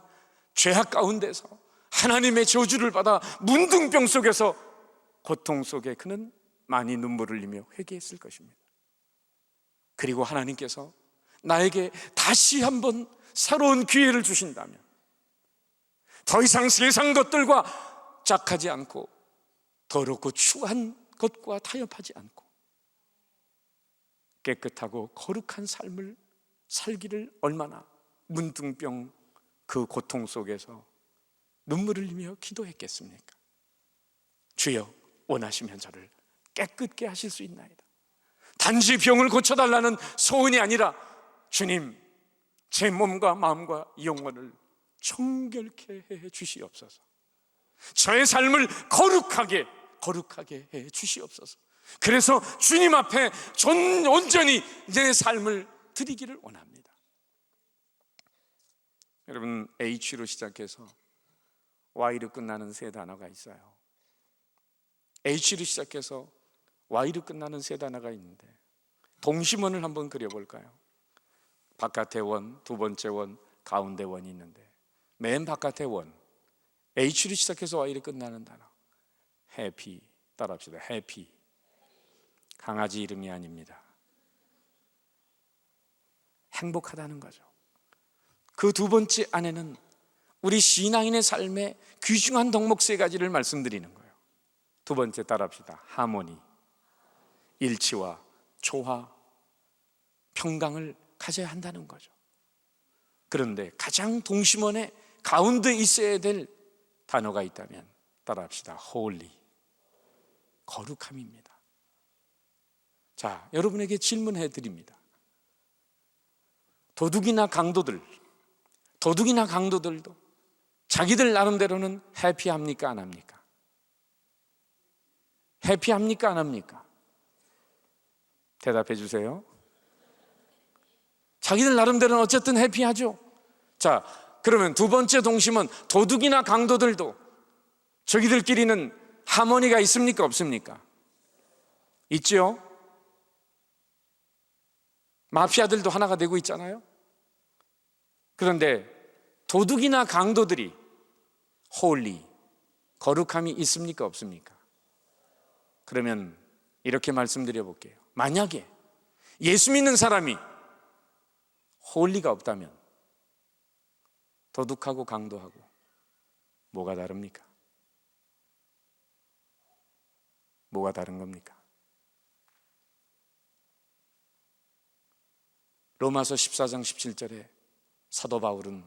죄악 가운데서 하나님의 저주를 받아 문둥병 속에서 고통 속에 그는 많이 눈물을 흘리며 회개했을 것입니다. 그리고 하나님께서 나에게 다시 한번 새로운 기회를 주신다면 더 이상 세상 것들과 짝하지 않고 더럽고 추한 것과 타협하지 않고 깨끗하고 거룩한 삶을 살기를 얼마나 문둥병 그 고통 속에서 눈물을 흘리며 기도했겠습니까? 주여, 원하시면 저를 깨끗게 하실 수 있나이다. 단지 병을 고쳐달라는 소원이 아니라 주님, 제 몸과 마음과 영혼을 정결케 해 주시옵소서. 저의 삶을 거룩하게 해 주시옵소서. 그래서 주님 앞에 온전히 내 삶을 드리기를 원합니다. 여러분, H로 시작해서 Y로 끝나는 세 단어가 있어요. H로 시작해서 Y로 끝나는 세 단어가 있는데 동심원을 한번 그려볼까요? 바깥에 원, 두 번째 원, 가운데 원이 있는데 맨 바깥에 원, H로 시작해서 Y로 끝나는 단어 해피, 따라합시다. 해피. 강아지 이름이 아닙니다. 행복하다는 거죠. 그 두 번째 안에는 우리 신앙인의 삶의 귀중한 덕목 세 가지를 말씀드리는 거예요. 두 번째 따라합시다. 하모니, 일치와 조화, 평강을 가져야 한다는 거죠. 그런데 가장 동심원의 가운데 있어야 될 단어가 있다면 따라합시다. 홀리, 거룩함입니다. 자, 여러분에게 질문해 드립니다. 도둑이나 강도들도 자기들 나름대로는 해피합니까? 안 합니까? 해피합니까? 안 합니까? 대답해 주세요. 자기들 나름대로는 어쨌든 해피하죠. 자, 그러면 두 번째 동심은 도둑이나 강도들도 저기들끼리는 하모니가 있습니까? 없습니까? 있죠. 마피아들도 하나가 되고 있잖아요. 그런데 도둑이나 강도들이 홀리, 거룩함이 있습니까? 없습니까? 그러면 이렇게 말씀드려 볼게요. 만약에 예수 믿는 사람이 홀리가 없다면 도둑하고 강도하고 뭐가 다릅니까? 뭐가 다른 겁니까? 로마서 14장 17절에 사도 바울은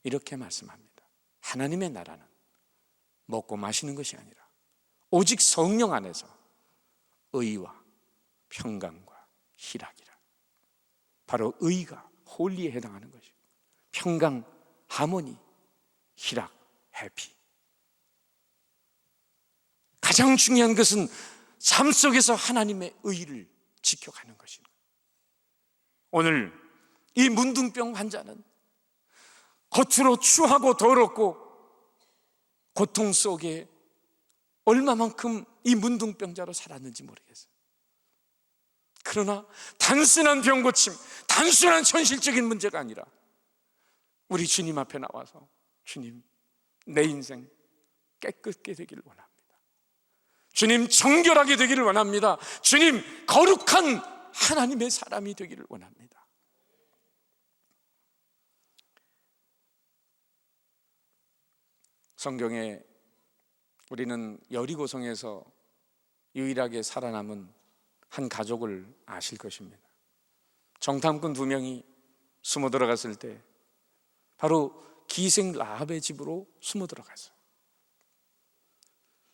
이렇게 말씀합니다. 하나님의 나라는 먹고 마시는 것이 아니라 오직 성령 안에서 의와 평강과 희락이라. 바로 의가 홀리에 해당하는 것이고 평강, 하모니, 희락, 해피. 가장 중요한 것은 삶 속에서 하나님의 의를 지켜가는 것입니다. 오늘 이 문둥병 환자는 겉으로 추하고 더럽고 고통 속에 얼마만큼 이 문둥병자로 살았는지 모르겠어요. 그러나 단순한 병고침, 단순한 현실적인 문제가 아니라 우리 주님 앞에 나와서 주님, 내 인생 깨끗게 되기를 원합니다. 주님, 정결하게 되기를 원합니다. 주님, 거룩한 하나님의 사람이 되기를 원합니다. 성경에 우리는 여리고성에서 유일하게 살아남은 한 가족을 아실 것입니다. 정탐꾼 2명이 숨어 들어갔을 때 바로 기생 라합의 집으로 숨어 들어갔어요.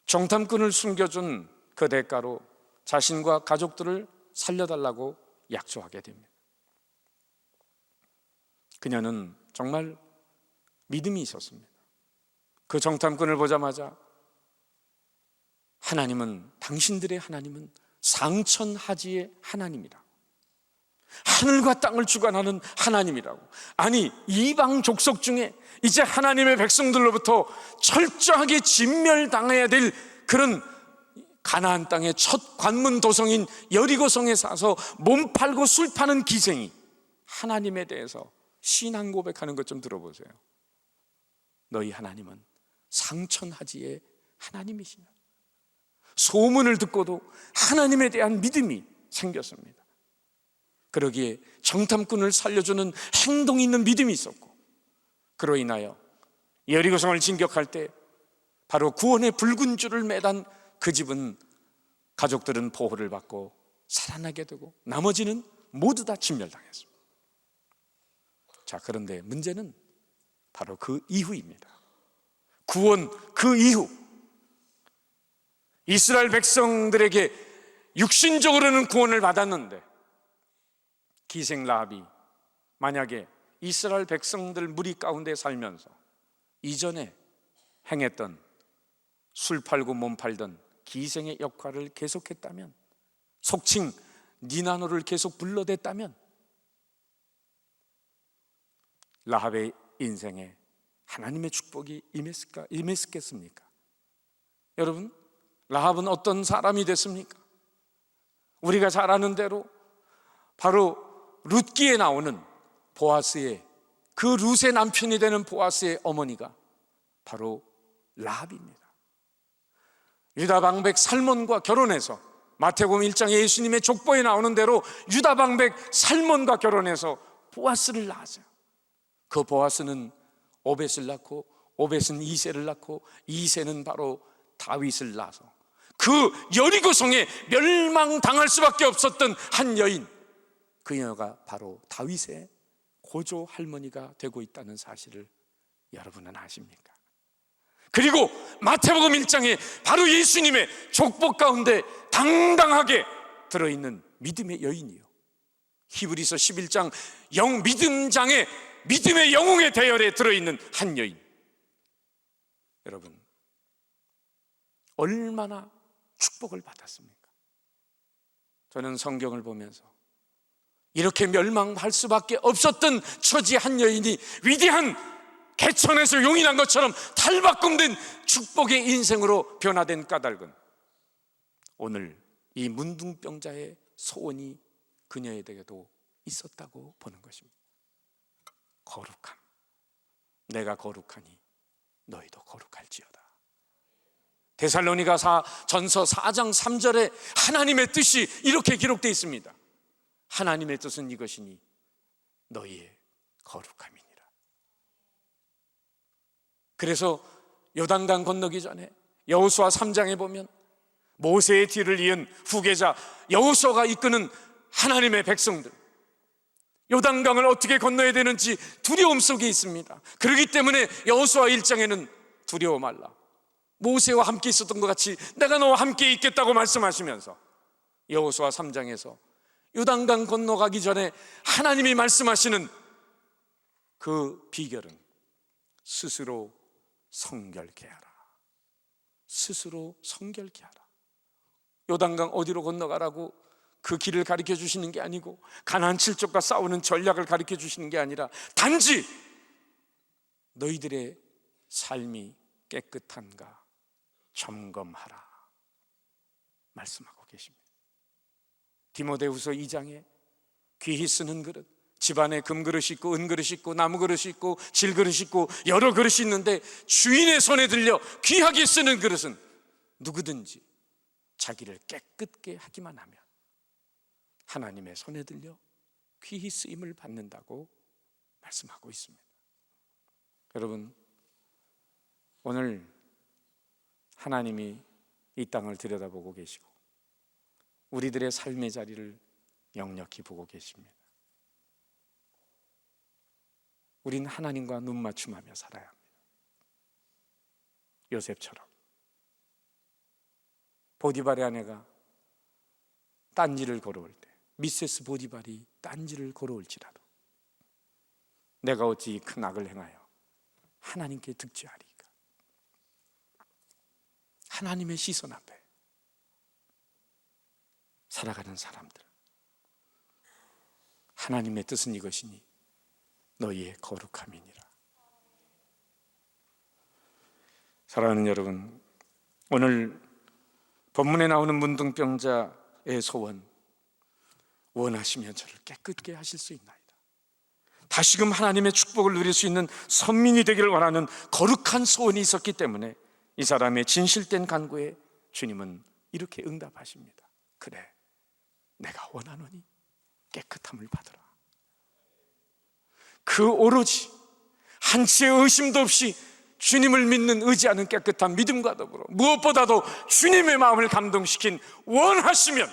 정탐꾼을 숨겨준 그 대가로 자신과 가족들을 살려달라고 약속하게 됩니다. 그녀는 정말 믿음이 있었습니다. 그 정탐꾼을 보자마자 당신들의 하나님은 상천하지의 하나님이라고, 하늘과 땅을 주관하는 하나님이라고, 아니 이방 족속 중에 이제 하나님의 백성들로부터 철저하게 진멸당해야 될 그런 가나안 땅의 첫 관문 도성인 여리고성에 사서 몸 팔고 술 파는 기생이 하나님에 대해서 신앙 고백하는 것 좀 들어보세요. 너희 하나님은 상천하지의 하나님이시냐? 소문을 듣고도 하나님에 대한 믿음이 생겼습니다. 그러기에 정탐꾼을 살려주는 행동이 있는 믿음이 있었고, 그로 인하여 여리고성을 진격할 때 바로 구원의 붉은 줄을 매단 그 집은, 가족들은 보호를 받고 살아나게 되고 나머지는 모두 다 진멸당했습니다. 자, 그런데 문제는 바로 그 이후입니다. 구원 그 이후, 이스라엘 백성들에게 육신적으로는 구원을 받았는데 기생 라합이 만약에 이스라엘 백성들 무리 가운데 살면서 이전에 행했던 술 팔고 몸 팔던 기생의 역할을 계속했다면, 속칭 니나노를 계속 불러댔다면 라합의 인생에 하나님의 축복이 임했겠습니까? 여러분, 라합은 어떤 사람이 됐습니까? 우리가 잘 아는 대로 바로 룻기에 나오는 보아스의, 그 룻의 남편이 되는 보아스의 어머니가 바로 라합입니다. 유다 방백 살몬과 결혼해서, 마태복음 1장 예수님의 족보에 나오는 대로 유다 방백 살몬과 결혼해서 보아스를 낳았어요. 그 보아스는 오벳을 낳고, 오벳은 이새를 낳고, 이새는 바로 다윗을 낳아서 그 여리고성에 멸망당할 수밖에 없었던 한 여인, 그 여자가 바로 다윗의 고조 할머니가 되고 있다는 사실을 여러분은 아십니까? 그리고 마태복음 1장에 바로 예수님의 족보 가운데 당당하게 들어있는 믿음의 여인이요, 히브리서 11장 믿음장에 믿음의 영웅의 대열에 들어있는 한 여인. 여러분, 얼마나 축복을 받았습니까? 저는 성경을 보면서 이렇게 멸망할 수밖에 없었던 처지 한 여인이 위대한 개천에서 용이 난 것처럼 탈바꿈된 축복의 인생으로 변화된 까닭은 오늘 이 문둥병자의 소원이 그녀에게도 있었다고 보는 것입니다. 거룩함. 내가 거룩하니 너희도 거룩할지어다. 데살로니가 전서 4장 3절에 하나님의 뜻이 이렇게 기록되어 있습니다. 하나님의 뜻은 이것이니 너희의 거룩함이니라. 그래서 요단강 건너기 전에 여호수아 3장에 보면 모세의 뒤를 이은 후계자 여호수아가 이끄는 하나님의 백성들, 요단강을 어떻게 건너야 되는지 두려움 속에 있습니다. 그렇기 때문에 여호수아 1장에는 두려워 말라, 모세와 함께 있었던 것 같이 내가 너와 함께 있겠다고 말씀하시면서 여호수아 3장에서 요단강 건너가기 전에 하나님이 말씀하시는 그 비결은 스스로 성결케 하라. 스스로 성결케 하라. 요단강 어디로 건너가라고 그 길을 가르쳐 주시는 게 아니고, 가나안 7족과 싸우는 전략을 가르쳐 주시는 게 아니라 단지 너희들의 삶이 깨끗한가 점검하라 말씀하고 계십니다. 디모데후서 2장에 귀히 쓰는 그릇, 집안에 금그릇이 있고 은그릇이 있고 나무그릇이 있고 질그릇이 있고 여러 그릇이 있는데 주인의 손에 들려 귀하게 쓰는 그릇은 누구든지 자기를 깨끗게 하기만 하면 하나님의 손에 들려 귀히 쓰임을 받는다고 말씀하고 있습니다. 여러분, 오늘 하나님이 이 땅을 들여다보고 계시고 우리들의 삶의 자리를 역력히 보고 계십니다. 우린 하나님과 눈 맞춤하며 살아야 합니다. 요셉처럼 보디발의 아내가 딴지를 걸어올 때, 미세스 보디발이 딴지를 걸어올지라도 내가 어찌 큰 악을 행하여 하나님께 득죄하리까. 하나님의 시선 앞에 살아가는 사람들, 하나님의 뜻은 이것이니 너희의 거룩함이니라. 사랑하는 여러분, 오늘 본문에 나오는 문둥병자의 소원, 원하시면 저를 깨끗게 하실 수 있나이다. 다시금 하나님의 축복을 누릴 수 있는 선민이 되기를 원하는 거룩한 소원이 있었기 때문에 이 사람의 진실된 간구에 주님은 이렇게 응답하십니다. 그래, 내가 원하노니 깨끗함을 받으라. 그 오로지 한치의 의심도 없이 주님을 믿는 의지하는 깨끗한 믿음과 더불어 무엇보다도 주님의 마음을 감동시킨 원하시면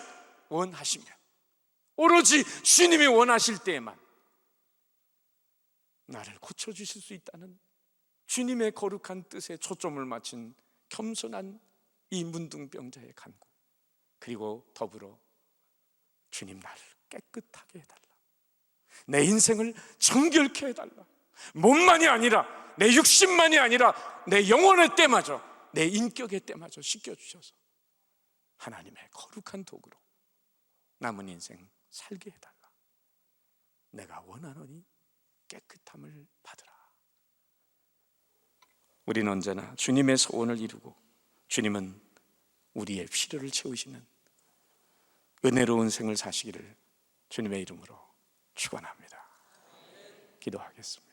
오로지 주님이 원하실 때에만 나를 고쳐주실 수 있다는 주님의 거룩한 뜻에 초점을 맞춘 겸손한 이 문둥병자의 간구, 그리고 더불어 주님, 나를 깨끗하게 해달라, 내 인생을 정결케 해달라, 몸만이 아니라 내 육신만이 아니라 내 영혼의 때마저, 내 인격의 때마저 씻겨주셔서 하나님의 거룩한 도구로 남은 인생 살게 해달라. 내가 원하노니 깨끗함을 받으라. 우리는 언제나 주님의 소원을 이루고 주님은 우리의 필요를 채우시는 은혜로운 생을 사시기를 주님의 이름으로 축원합니다. 기도하겠습니다.